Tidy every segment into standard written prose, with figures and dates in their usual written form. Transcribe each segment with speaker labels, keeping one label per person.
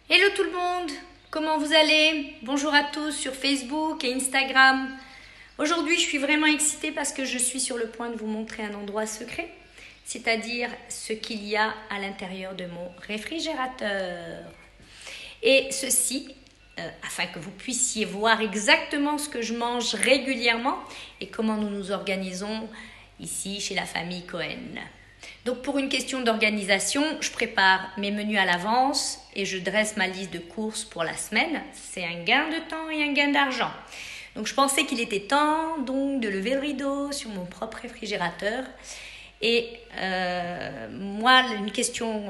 Speaker 1: Hello tout le monde, comment vous allez? Bonjour à tous sur Facebook et Instagram. Aujourd'hui, je suis vraiment excitée parce que je suis sur le point de vous montrer un endroit secret, c'est-à-dire ce qu'il y a à l'intérieur de mon réfrigérateur. Et ceci, afin que vous puissiez voir exactement ce que je mange régulièrement et comment nous nous organisons ici chez la famille Cohen. Donc pour une question d'organisation, je prépare mes menus à l'avance et je dresse ma liste de courses pour la semaine. C'est un gain de temps et un gain d'argent. Donc je pensais qu'il était temps donc de lever le rideau sur mon propre réfrigérateur. Et moi, une question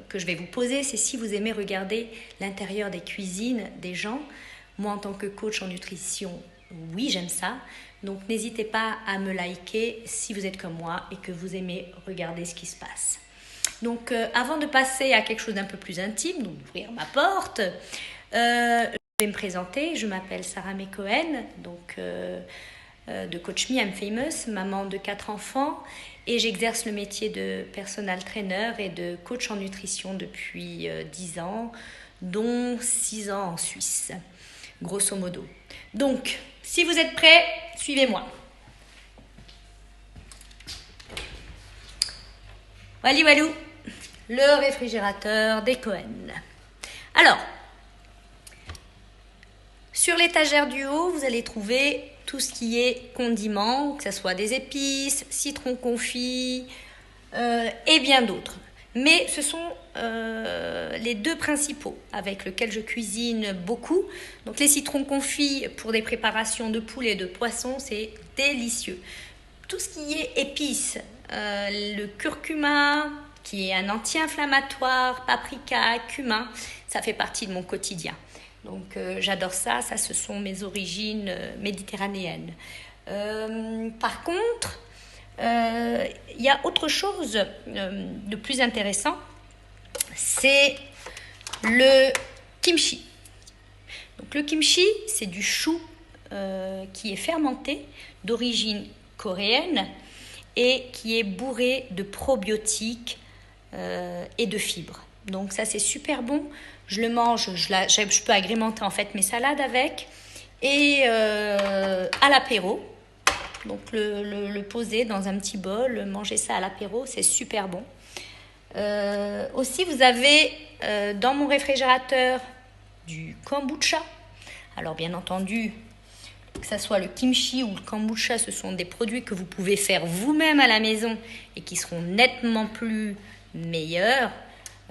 Speaker 1: que je vais vous poser, c'est si vous aimez regarder l'intérieur des cuisines des gens. Moi, en tant que coach en nutrition, oui, j'aime ça. Donc, n'hésitez pas à me liker si vous êtes comme moi et que vous aimez regarder ce qui se passe. Donc, avant de passer à quelque chose d'un peu plus intime, donc d'ouvrir ma porte, je vais me présenter. Je m'appelle Sarah May Cohen, donc de Coach Me I'm Famous, maman de 4 enfants. Et j'exerce le métier de personal trainer et de coach en nutrition depuis 10 ans, dont 6 ans en Suisse, grosso modo. Donc, si vous êtes prêts, suivez-moi. Walou walou, le réfrigérateur des Cohen. Alors, sur l'étagère du haut, vous allez trouver tout ce qui est condiments, que ce soit des épices, citron confit et bien d'autres. Mais ce sont les deux principaux avec lesquels je cuisine beaucoup. Donc les citrons confits pour des préparations de poulet et de poisson, c'est délicieux. Tout ce qui est épices, le curcuma, qui est un anti-inflammatoire, paprika, cumin, ça fait partie de mon quotidien. Donc j'adore ça, ce sont mes origines méditerranéennes. Par contre, il y a autre chose de plus intéressant, c'est le kimchi. Donc le kimchi, c'est du chou qui est fermenté d'origine coréenne et qui est bourré de probiotiques et de fibres. Donc ça c'est super bon. Je le mange, je peux agrémenter en fait mes salades avec et à l'apéro. Donc le poser dans un petit bol, manger ça à l'apéro, c'est super bon. Aussi vous avez dans mon réfrigérateur du kombucha. Alors bien entendu, que ce soit le kimchi ou le kombucha, ce sont des produits que vous pouvez faire vous-même à la maison et qui seront nettement plus meilleurs,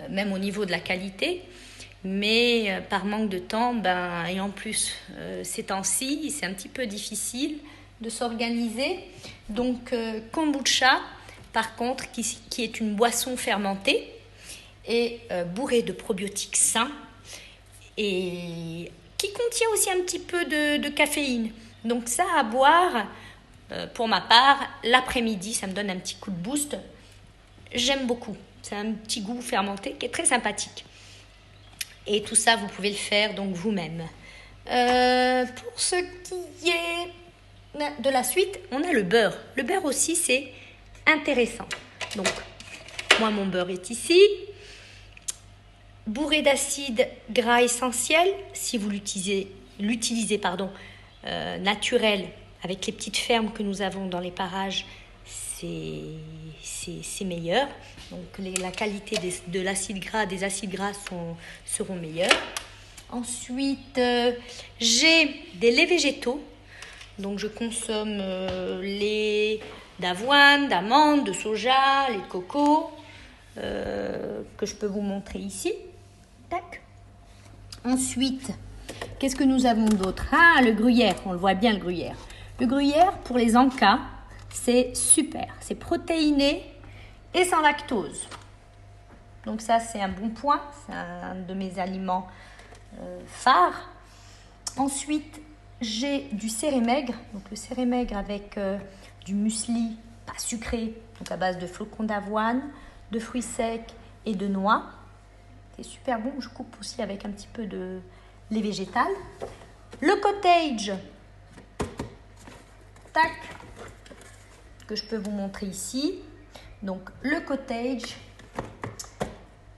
Speaker 1: même au niveau de la qualité. Mais par manque de temps, et en plus ces temps-ci, c'est un petit peu difficile de s'organiser. Donc kombucha, par contre, qui est une boisson fermentée et bourrée de probiotiques sains et qui contient aussi un petit peu de caféine. Donc ça à boire, pour ma part, l'après-midi, ça me donne un petit coup de boost. J'aime beaucoup. C'est un petit goût fermenté qui est très sympathique. Et tout ça, vous pouvez le faire donc vous-même. Pour ce qui est de la suite, on a le beurre. Le beurre aussi, c'est intéressant. Donc, moi, mon beurre est ici. Bourré d'acides gras essentiels, si vous l'utilisez naturel, avec les petites fermes que nous avons dans les parages, c'est meilleur. Donc la qualité de l'acide gras, des acides gras seront meilleurs. Ensuite, j'ai des laits végétaux. Donc je consomme lait d'avoine, d'amande, de soja, lait de coco, que je peux vous montrer ici. Tac. Ensuite, qu'est-ce que nous avons d'autre? Ah, le gruyère, on le voit bien le gruyère. Le gruyère, pour les encas, c'est super. C'est protéiné et sans lactose. Donc ça, c'est un bon point. C'est un de mes aliments phares. Ensuite, j'ai du cérémaigre. Donc le cérémaigre avec du muesli pas sucré, donc à base de flocons d'avoine, de fruits secs et de noix. C'est super bon. Je coupe aussi avec un petit peu de lait végétal. Le cottage. Tac. Que je peux vous montrer ici. Donc le cottage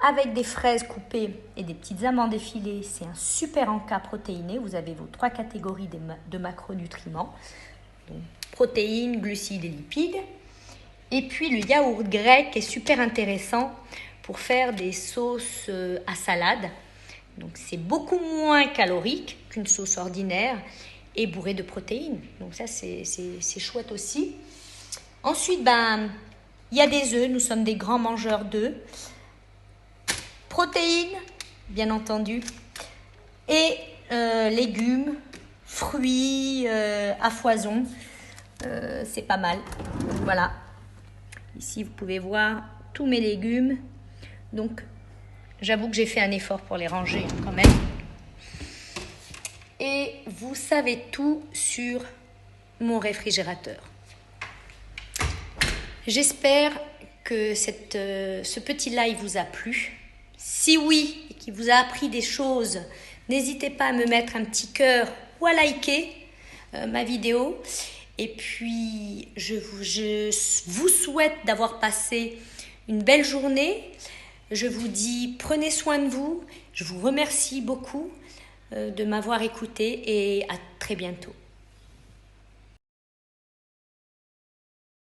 Speaker 1: avec des fraises coupées et des petites amandes effilées. C'est un super encas protéiné. Vous avez vos 3 catégories de macronutriments. Donc, protéines, glucides et lipides. Et puis le yaourt grec est super intéressant pour faire des sauces à salade. Donc c'est beaucoup moins calorique qu'une sauce ordinaire et bourré de protéines. Donc ça c'est chouette aussi. Ensuite, il y a des œufs. Nous sommes des grands mangeurs d'œufs. Protéines, bien entendu. Et légumes, fruits à foison. C'est pas mal. Donc voilà. Ici, vous pouvez voir tous mes légumes. Donc, j'avoue que j'ai fait un effort pour les ranger quand même. Et vous savez tout sur mon réfrigérateur. J'espère que ce petit live vous a plu. Si oui, et qu'il vous a appris des choses, n'hésitez pas à me mettre un petit cœur ou à liker ma vidéo. Et puis, je vous souhaite d'avoir passé une belle journée. Je vous dis, prenez soin de vous. Je vous remercie beaucoup de m'avoir écouté et à très bientôt.